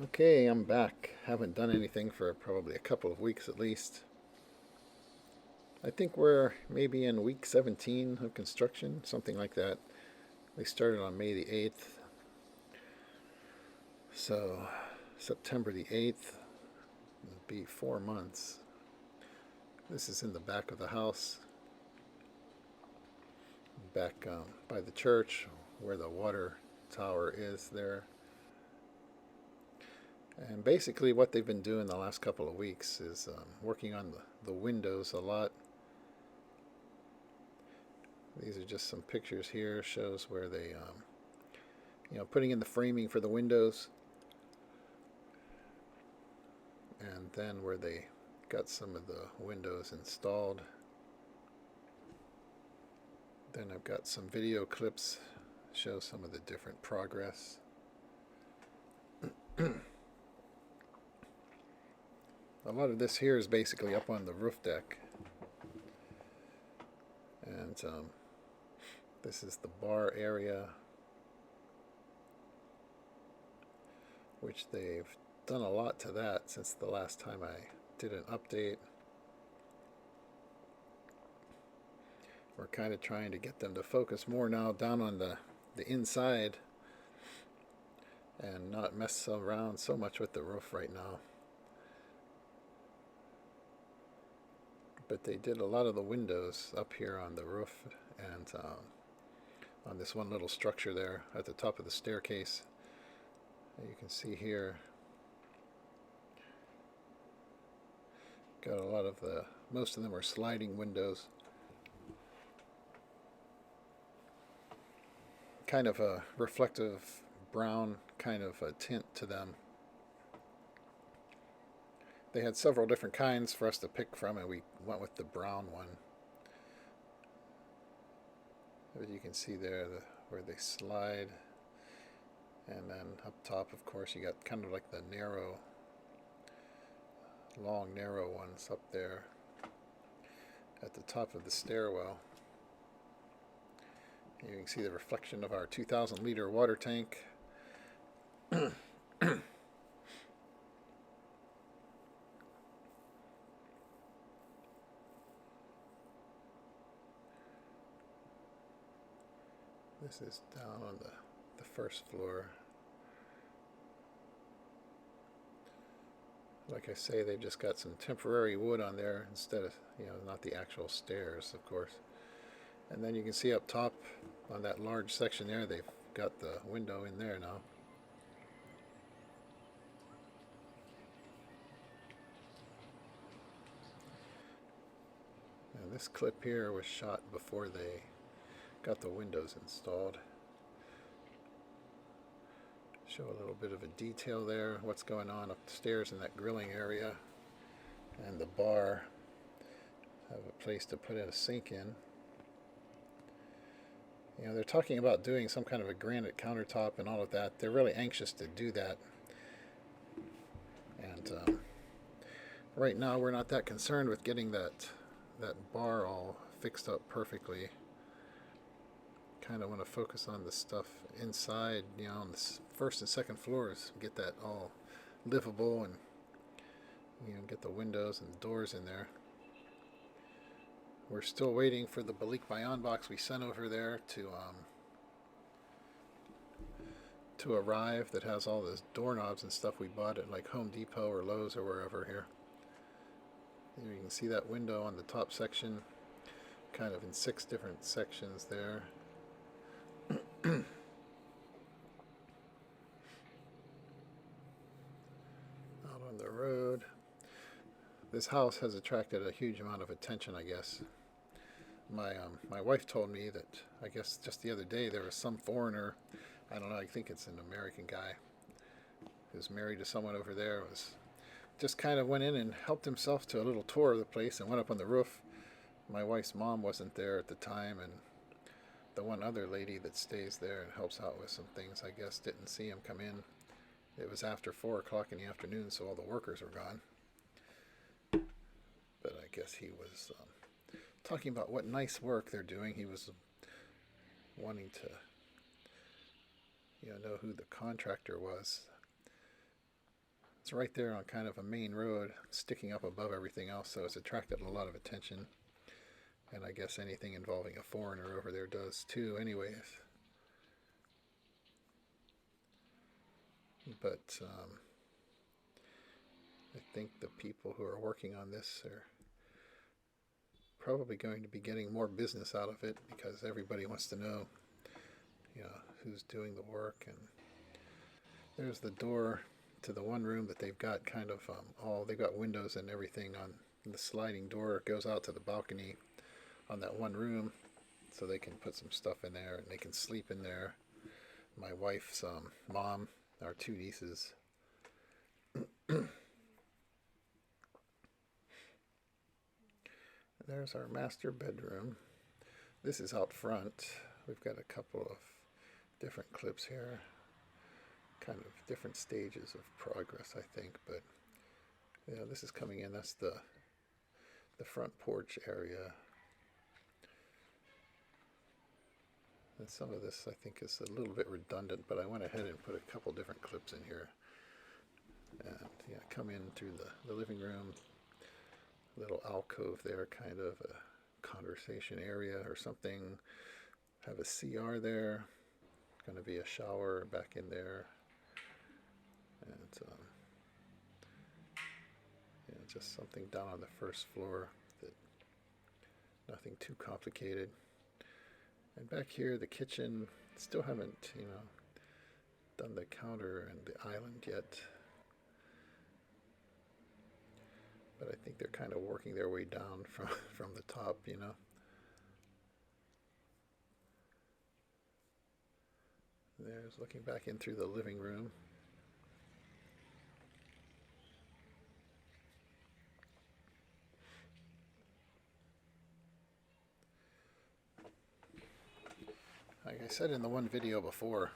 Okay, I'm back. Haven't done anything for probably a couple of weeks at least. I think we're maybe in week 17 of construction, something like that. They started on May the 8th, so September the 8th would be 4 months. This is in the back of the house, back by the church where the water tower is there. And basically, what they've been doing the last couple of weeks is working on the windows a lot. These are just some pictures here. Shows where they, putting in the framing for the windows, and then where they got some of the windows installed. Then I've got some video clips show some of the different progress. A lot of this here is basically up on the roof deck, and this is the bar area, which they've done a lot to that since the last time I did an update. We're kind of trying to get them to focus more now down on the inside and not mess around so much with the roof right now. But they did a lot of the windows up here on the roof and on this one little structure there at the top of the staircase. You can see here, got a lot of most of them are sliding windows. Kind of a reflective brown kind of a tint to them. They had several different kinds for us to pick from, and we went with the brown one. As you can see there, where they slide. And then up top, of course, you got kind of like the long narrow ones up there at the top of the stairwell. You can see the reflection of our 2,000-liter water tank. This is down on the first floor. Like I say, they've just got some temporary wood on there instead of, not the actual stairs, of course. And then you can see up top on that large section there, they've got the window in there now. And this clip here was shot before they got the windows installed. Show a little bit of a detail there, what's going on upstairs in that grilling area. And the bar, have a place to put in a sink in. They're talking about doing some kind of a granite countertop and all of that. They're really anxious to do that. And right now we're not that concerned with getting that bar all fixed up perfectly. Kind of want to focus on the stuff inside, on the first and second floors, get that all livable and get the windows and the doors in there. We're still waiting for the Balik Bayan box we sent over there to arrive, that has all the doorknobs and stuff we bought at like Home Depot or Lowe's or wherever here. You can see that window on the top section, kind of in 6 different sections there. Out on the road. This house has attracted a huge amount of attention, I guess. My wife told me that, I guess just the other day, there was some foreigner, I don't know, I think it's an American guy, who's married to someone over there, just kind of went in and helped himself to a little tour of the place and went up on the roof. My wife's mom wasn't there at the time, and the one other lady that stays there and helps out with some things, I guess, didn't see him come in. It was after 4 o'clock in the afternoon, so all the workers were gone. But I guess he was talking about what nice work they're doing. He was wanting to know who the contractor was. It's right there on kind of a main road, sticking up above everything else, so it's attracted a lot of attention. And I guess anything involving a foreigner over there does too, anyways. But I think the people who are working on this are probably going to be getting more business out of it because everybody wants to know, who's doing the work. And there's the door to the one room that they've got kind of they've got windows and everything on the sliding door. It goes out to the balcony on that one room, so they can put some stuff in there and they can sleep in there. My wife's mom, our two nieces. There's our master bedroom. This is out front. We've got a couple of different clips here, kind of different stages of progress, I think. But this is coming in. That's the front porch area. And some of this I think is a little bit redundant, but I went ahead and put a couple different clips in here. And come in through the living room, little alcove there, kind of a conversation area or something. Have a CR there. Going to be a shower back in there. And just something down on the first floor, that nothing too complicated. And back here, the kitchen. Still haven't done the counter and the island yet, but I think they're kind of working their way down from the top. There's looking back in through the living room. Like I said in the one video before,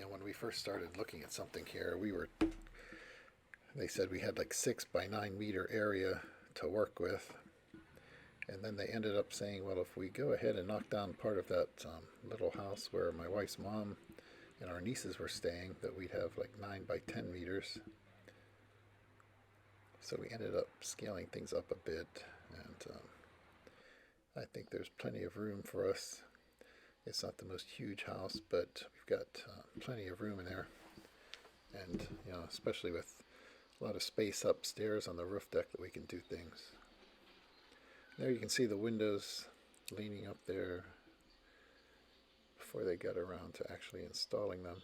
when we first started looking at something here, they said we had like 6 by 9 meter area to work with. And then they ended up saying, well, if we go ahead and knock down part of that little house where my wife's mom and our nieces were staying, that we'd have like 9 by 10 meters. So we ended up scaling things up a bit, and I think there's plenty of room for us. It's not the most huge house, but we've got plenty of room in there. And, especially with a lot of space upstairs on the roof deck, that we can do things. There you can see the windows leaning up there before they got around to actually installing them.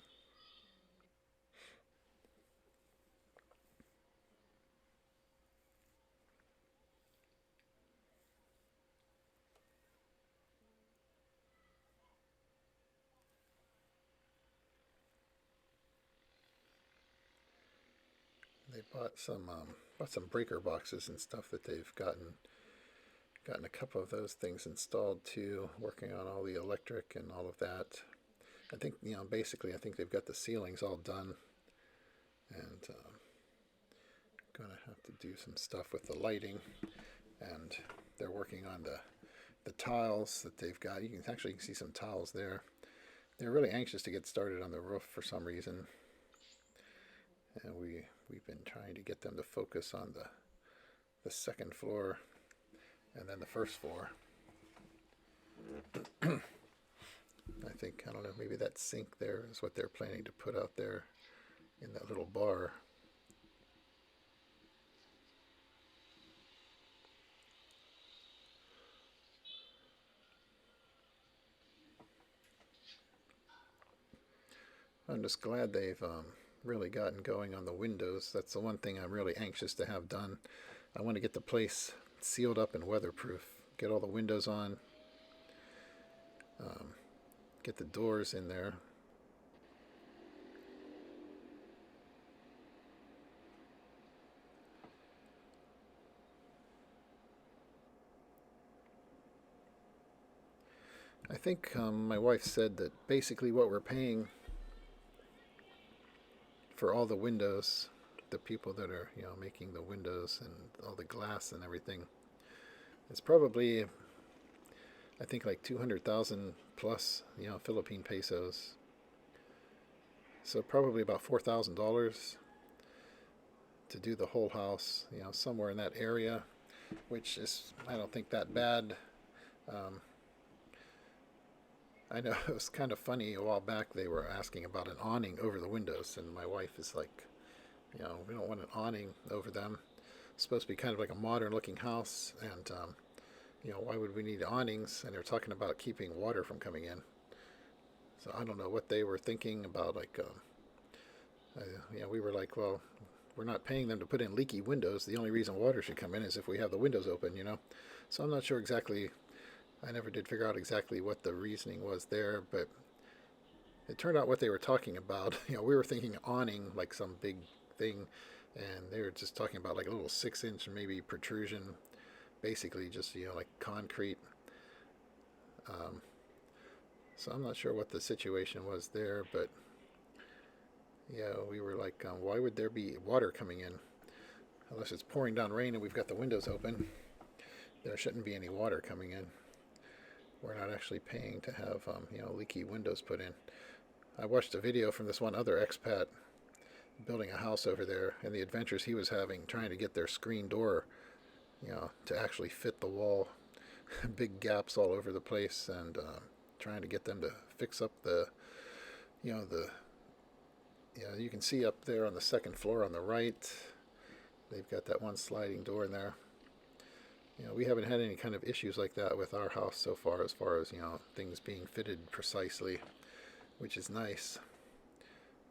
They bought some breaker boxes and stuff that they've gotten a couple of those things installed too, working on all the electric and all of that. I think, basically I think they've got the ceilings all done, and going to have to do some stuff with the lighting, and they're working on the tiles that they've got. You can actually see some tiles there. They're really anxious to get started on the roof for some reason, and we've been trying to get them to focus on the second floor and then the first floor. I think, I don't know, maybe that sink there is what they're planning to put out there in that little bar. I'm just glad they've really gotten going on the windows. That's the one thing I'm really anxious to have done. I want to get the place sealed up and weatherproof. Get all the windows on. Get the doors in there. I think my wife said that basically what we're paying for all the windows, the people that are making the windows and all the glass and everything, it's probably, I think, like 200,000 plus Philippine pesos. So probably about $4,000. to do the whole house, somewhere in that area, which is, I don't think, that bad. Um, I know it was kind of funny a while back. They were asking about an awning over the windows, and my wife is like, we don't want an awning over them. It's supposed to be kind of like a modern-looking house, and why would we need awnings? And they're talking about keeping water from coming in. So I don't know what they were thinking about. Like, we were like, well, we're not paying them to put in leaky windows. The only reason water should come in is if we have the windows open. So I'm not sure exactly. I never did figure out exactly what the reasoning was there, but it turned out what they were talking about. We were thinking awning, like some big thing, and they were just talking about like a little 6-inch maybe protrusion, basically just like concrete. So I'm not sure what the situation was there, but yeah, we were like, why would there be water coming in unless it's pouring down rain and we've got the windows open? There shouldn't be any water coming in. We're not actually paying to have leaky windows put in. I watched a video from this one other expat building a house over there and the adventures he was having trying to get their screen door to actually fit the wall. Big gaps all over the place, and trying to get them to fix up the you can see up there on the second floor on the right, they've got that one sliding door in there. We haven't had any kind of issues like that with our house so far, as things being fitted precisely, which is nice.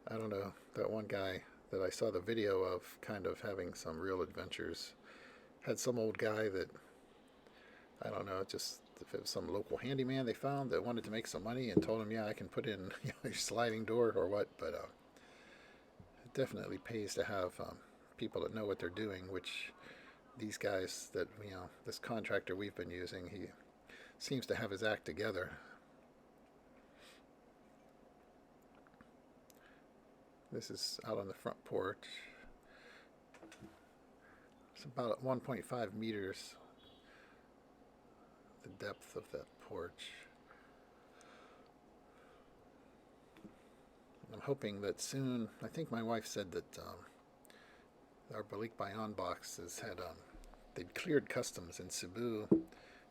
I don't know, that one guy that I saw the video of kind of having some real adventures had some old guy that, I don't know, just if it was some local handyman they found that wanted to make some money and told him, yeah, I can put in your sliding door or what, but it definitely pays to have people that know what they're doing, which these guys that, this contractor we've been using, he seems to have his act together. This is out on the front porch. It's about 1.5 meters, the depth of that porch. I'm hoping that soon, I think my wife said that our Balik Bayan box has had, they'd cleared customs in Cebu.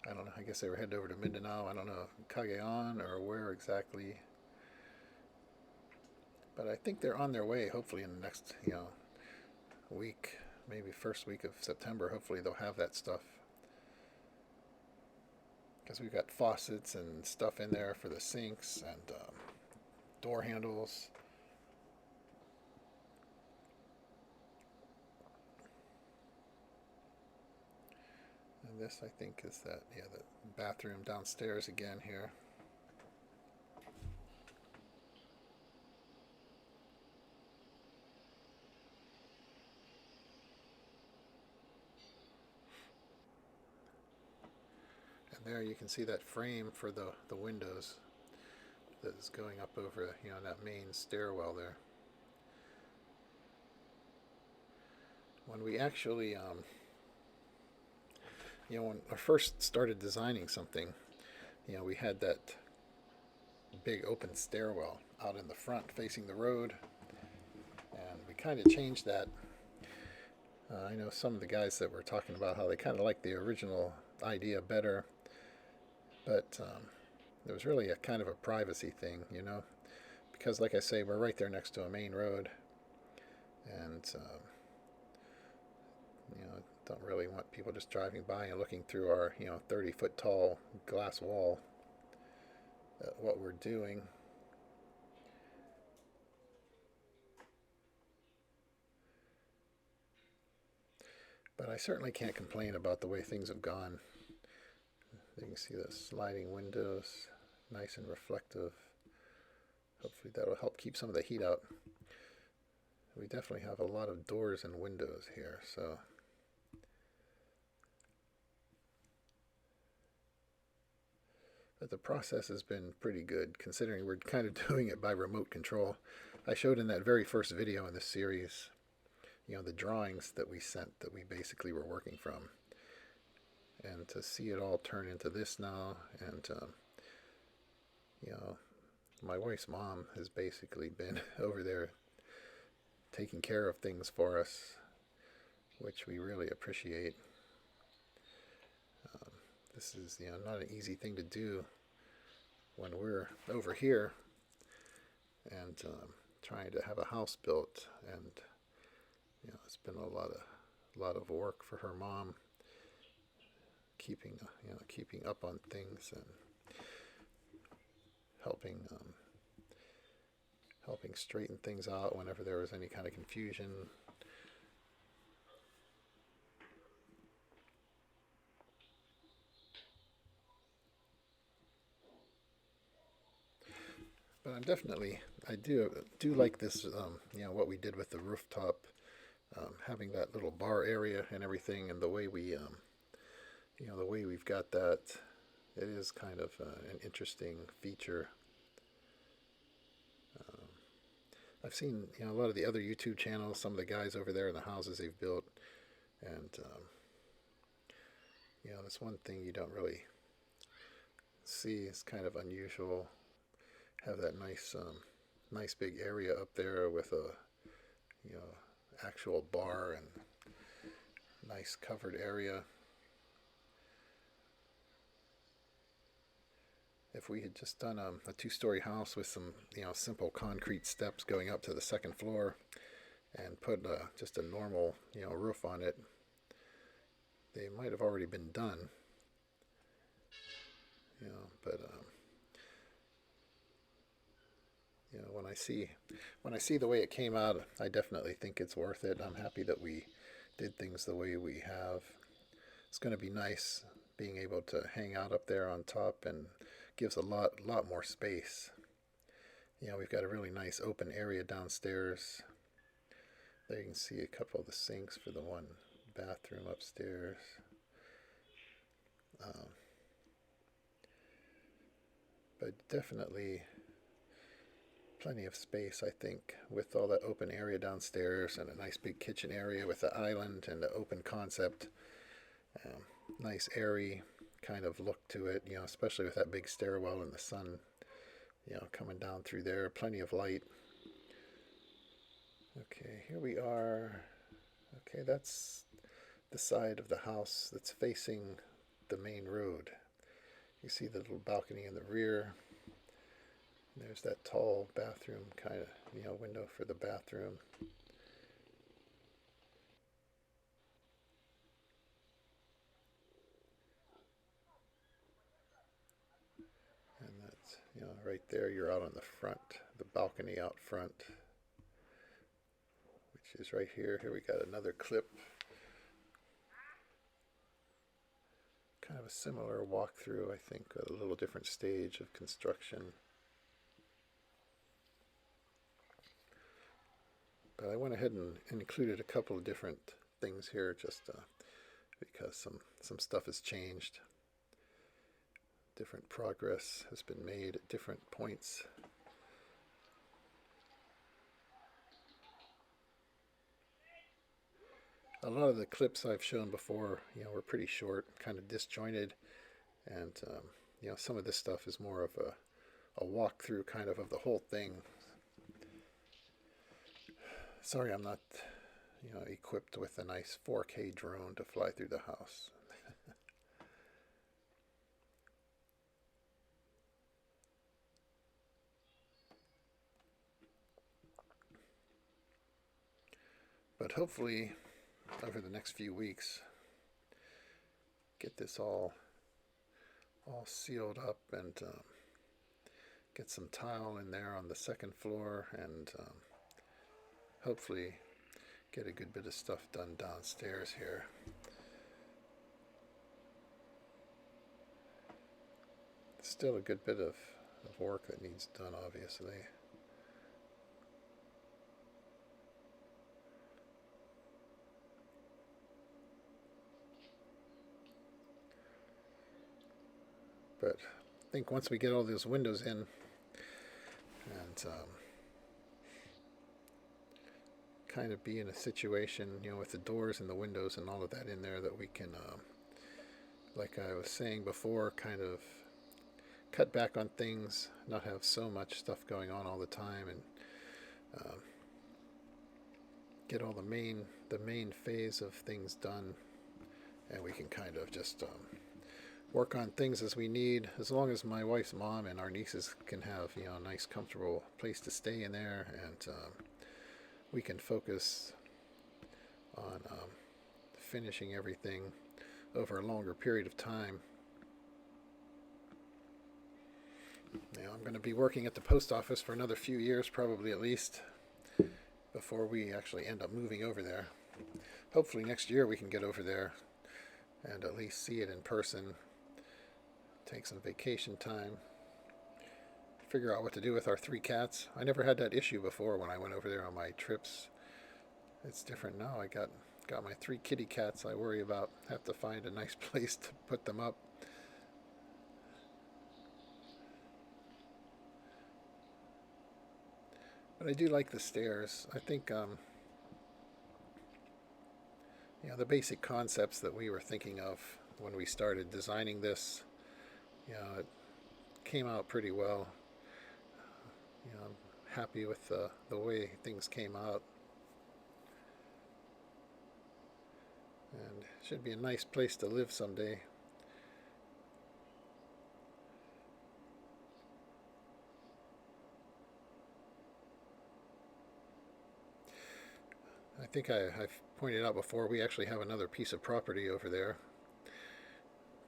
I don't know, I guess they were headed over to Mindanao. I don't know, Cagayan or where exactly. But I think they're on their way, hopefully in the next, week, maybe first week of September. Hopefully they'll have that stuff. Because we've got faucets and stuff in there for the sinks and door handles. And this, I think, is that, the bathroom downstairs again here. And there you can see that frame for the windows that is going up over, that main stairwell there. When we actually, when I first started designing something, we had that big open stairwell out in the front facing the road, and we kind of changed that. I know some of the guys that were talking about how they kind of liked the original idea better, but it was really a kind of a privacy thing, because like I say, we're right there next to a main road, and don't really want people just driving by and looking through our 30-foot tall glass wall at what we're doing. But I certainly can't complain about the way things have gone. You can see the sliding windows, nice and reflective. Hopefully that'll help keep some of the heat out. We definitely have a lot of doors and windows here, so but the process has been pretty good, considering we're kind of doing it by remote control. I showed in that very first video in this series, the drawings that we sent that we basically were working from. And to see it all turn into this now, and, my wife's mom has basically been over there taking care of things for us. which we really appreciate. This is, not an easy thing to do when we're over here and trying to have a house built, and it's been a lot of work for her mom, keeping keeping up on things and helping straighten things out whenever there was any kind of confusion. But I do like this, what we did with the rooftop, having that little bar area and everything, and the way the way we've got that. It is kind of an interesting feature. I've seen, a lot of the other YouTube channels, some of the guys over there in the houses they've built, and that's one thing you don't really see. It's kind of unusual. Have that nice big area up there with a actual bar and nice covered area. If we had just done a two-story house with some simple concrete steps going up to the second floor, and put just a normal roof on it, they might have already been done. But when I see the way it came out, I definitely think it's worth it. I'm happy that we did things the way we have. It's going to be nice being able to hang out up there on top, and gives a lot more space. We've got a really nice open area downstairs. There you can see a couple of the sinks for the one bathroom upstairs. But definitely plenty of space, I think, with all that open area downstairs and a nice big kitchen area with the island and the open concept. Nice airy kind of look to it, especially with that big stairwell and the sun, coming down through there. Plenty of light. Okay, here we are. Okay, that's the side of the house that's facing the main road. You see the little balcony in the rear. There's that tall bathroom kind of, window for the bathroom. And that's, right there, you're out on the front, the balcony out front, which is right here. Here we got another clip. Kind of a similar walkthrough, I think, with a little different stage of construction. But I went ahead and included a couple of different things here, just because some stuff has changed. Different progress has been made at different points. A lot of the clips I've shown before, were pretty short, kind of disjointed, and some of this stuff is more of a walkthrough kind of the whole thing. Sorry, I'm not, equipped with a nice 4K drone to fly through the house. But hopefully, over the next few weeks, get this all sealed up, and get some tile in there on the second floor, and hopefully get a good bit of stuff done downstairs here. Still a good bit of work that needs done, obviously. But I think once we get all those windows in, and kind of be in a situation, with the doors and the windows and all of that in there, that we can, like I was saying before, kind of cut back on things, not have so much stuff going on all the time, and get all the main phase of things done, and we can kind of just work on things as we need, as long as my wife's mom and our nieces can have, you know, a nice comfortable place to stay in there, and we can focus on finishing everything over a longer period of time. You know, I'm going to be working at the post office for another few years, probably at least, before we actually end up moving over there. Hopefully next year we can get over there and at least see it in person, take some vacation time, figure out what to do with our 3 cats. I never had that issue before when I went over there on my trips. It's different now. I got my 3 kitty cats I worry about. Have to find a nice place to put them up. But I do like the stairs. I think you know, the basic concepts that we were thinking of when we started designing this, you know, it came out pretty well. You know, I'm happy with the way things came out. And it should be a nice place to live someday. I think I've pointed out before, we actually have another piece of property over there,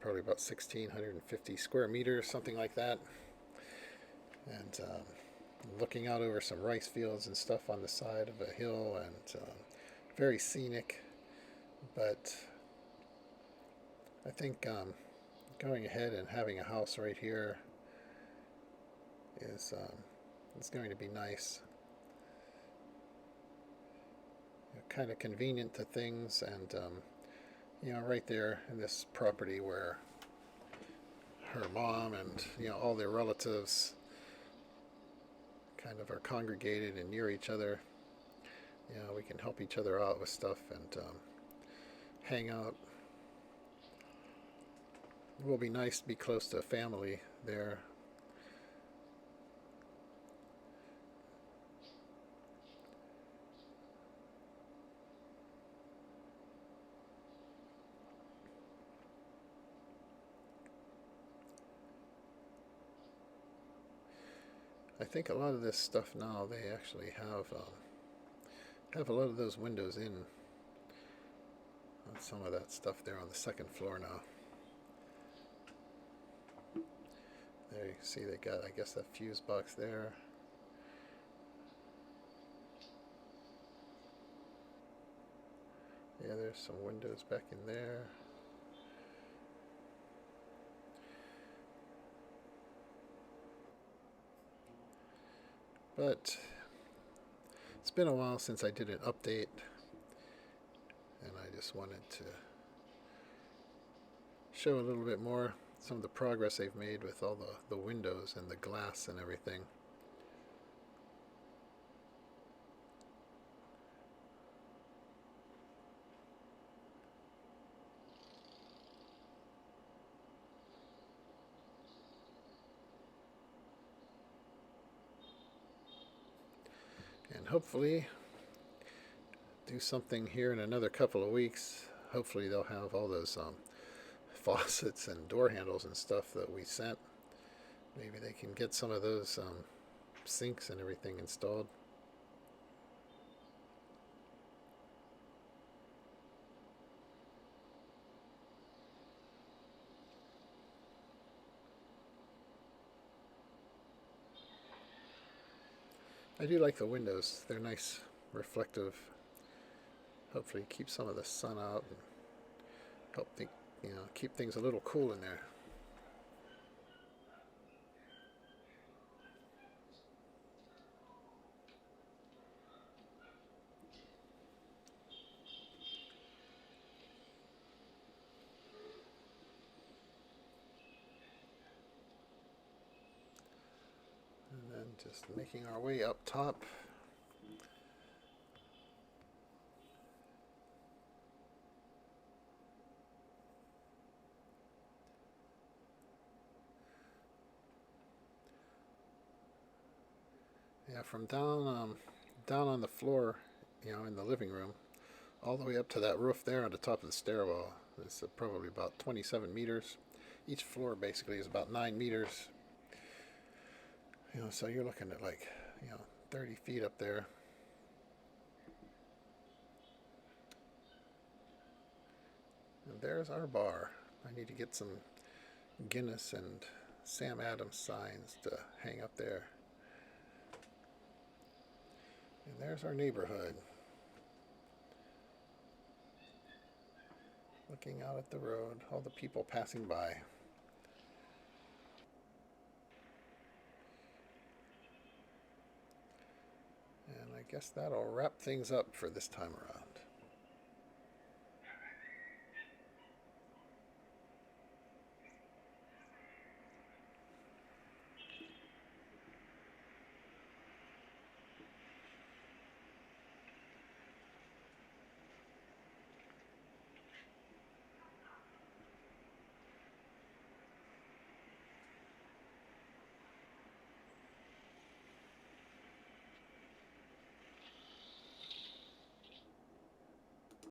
probably about 1,650 square meters, something like that. And looking out over some rice fields and stuff on the side of a hill, and very scenic. But I think going ahead and having a house right here is going to be nice. Kind of convenient to things, and you know, right there in this property where her mom and, you know, all their relatives kind of are congregated and near each other. You know, we can help each other out with stuff and hang out. It will be nice to be close to a family there. I think a lot of this stuff now, they actually have a lot of those windows in on some of that stuff there on the second floor now. There you can see they got, I guess, that fuse box there. Yeah, there's some windows back in there. But it's been a while since I did an update, and I just wanted to show a little bit more some of the progress they've made with all the windows and the glass and everything. And hopefully do something here in another couple of weeks. Hopefully they'll have all those faucets and door handles and stuff that we sent. Maybe they can get some of those sinks and everything installed. I do like the windows. They're nice, reflective. Hopefully keep some of the sun out and help keep things a little cool in there. And then just making our way up top. Yeah, from down on the floor in the living room, all the way up to that roof there on the top of the stairwell. It's probably about 27 meters. Each floor basically is about 9 meters. So you're looking at like, 30 feet up there. And there's our bar. I need to get some Guinness and Sam Adams signs to hang up there. And there's our neighborhood. Looking out at the road, all the people passing by. And I guess that'll wrap things up for this time around.